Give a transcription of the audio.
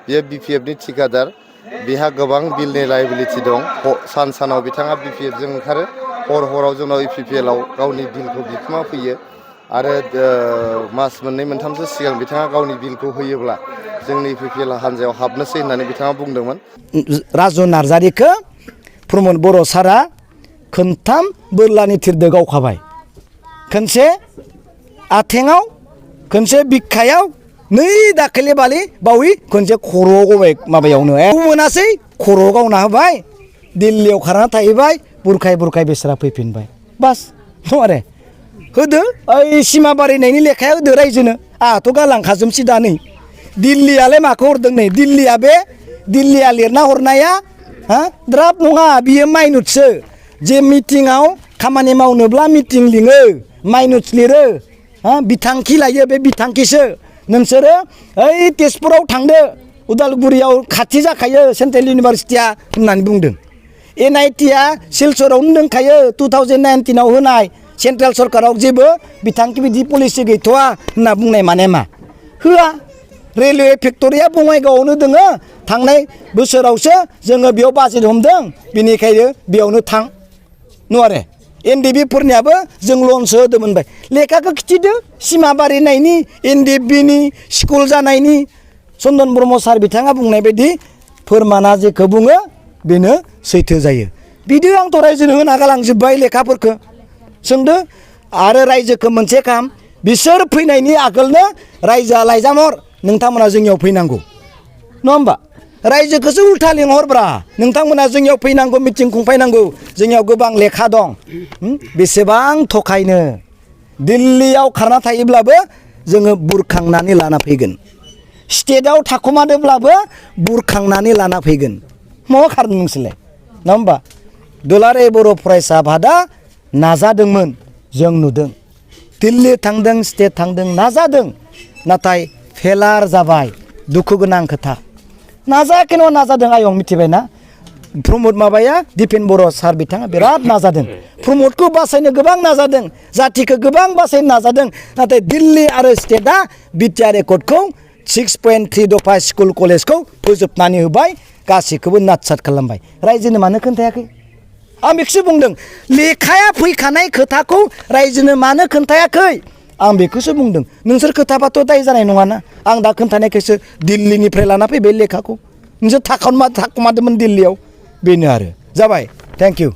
बेयो BPF नि ठिकादार बेहा गोबां बिलनि लायबिलिटि दं सानाव बिथाङा BPF जों ओंखारो हराव जोंनाव EPPL आव गावनि बिलखौ बिखुमा फैयो आरो मास मोननै मोनथामसो सिगां बिथाङा गावनि बिलखौ होयोब्ला जोंनि EPPL हान्जायाव हाबनोसै होननानै बिथाङा बुंदोंमोन। राजु नार्जारिखौ प्रमद बर' सारा खोनथाम बोरलानि थिरदो गावखाबाय, खनसे आथेङाव, खनसे बिखायाव, नै दाखालि बावै खनसे खर'आव गबाय माबायावनो मोनासै खर'आव गावना होबाय, दिल्लीयाव खारना थाहैबाय, बुरखाय बेसरा फैफिनबाय बास नङा होदो ओइ सिमा बारायनायनि लेखाया होदो रायजोनो आंहाथ' गालांखाजोबसै दा नै दिल्लीयालाय माखौ हरदों नै दिल्लीया लिरना हरनाया द्राफ्ट नङा बियो माइनुटसो जे मिटिङाव खामानि मावनोब्ला मिटिं लिङो माइनुटस लिरो बिथांखि लायो बे बिथांखिसो नोंसोरो ओइ तेजपुराव थांदो उदालगुरियाव खाथि जाखायो सेन्ट्रेल इउनिभारसिटिया होननानै बुंदों। NITआ सिलचरावनो दंखायो 2019 आव होनाय सेन्ट्रेल सरकाराव जेबो बिथांखि बिदि पलिसि गैथ'वा होनना बुंनाय माने मा होआ। रेलवे फेक्टरिया बङाइगावआवनो दोङो थांनाय बोसोरावसो जोङो बेयाव बाजेट हमदों बेनिखायनो बेयावनो थां नङा NDB फोरनियाबो जों लनसो होदोंमोन बाय लेखाखौ खिथिदो सिमा बारिनायनि NDBनि स्कुल जानायनि चन्दन ब्रह्म सार बिथाङा बुंनाय बायदि फोरमाना जेखौ बुङो बेनो सैथो जायो। बिदि आंथ' रायजोनो होना गालांजोब्बाय लेखाफोरखौ सोंदो आरो रायजोखौ मोनसे काम बिसोर फैनायनि आगोलनो रायजोआ लाइजाम हर नोंथांमोना जोंनियाव फैनांगौ नङा होमबा रायजोखौसो उल्था लिंहरब्रा नोंथांमोना जोंनियाव फैनांगौ मिटिं खुंफैनांगौ जोंनियाव गोबां लेखा दं बेसेबां थखायनो दिल्लीयाव खारना थायोब्लाबो जोङो बुरखांनानै लाना फैगोन स्टेटआव थाखुमादोंब्लाबो बुरखांनानै लाना फैगोन मा खारनो नोंसोरलाय नङा होमबा दुलाराय बर' फरायसा आफादा नाजादोंमोन जों नुदों दिल्ली थांदों स्टेट थांदों नाजादों नाथाय फेलार जाबाय दुखु गोनां खोथा नाजायाखै नङा नाजादों आयं मिथिबायना प्रमद माबाया दिपेन बर' सार बिथाङा बिराद नाजादों प्रमदखौ बासायनो गोबां नाजादों जातिखौ गोबां बासायनो नाजादों नाथाय दिल्ली आरो स्टेटआ बिटिआर एकर्डखौ 6.3 दफा स्कुल कलेजखौ फोजोबनानै होबाय गासैखौबो नाटसाट खालामबाय रायजोनो मानो खोन्थायाखै आं बेखौसो बुंदों लेखाया फैखानाय खोथाखौ रायजोनो मानो खोन्थायाखै आं बेखौसो बुंदों नोंसोर खोथाबाथ' दाय जानाय नङाना आं दा खोन्थानायखायसो दिल्लीनिफ्राय लाना फैबाय लेखाखौ नोंसोर थाखुमादोंमोन दिल्लीयाव बेनो आरो जाबाय थेंक इउ।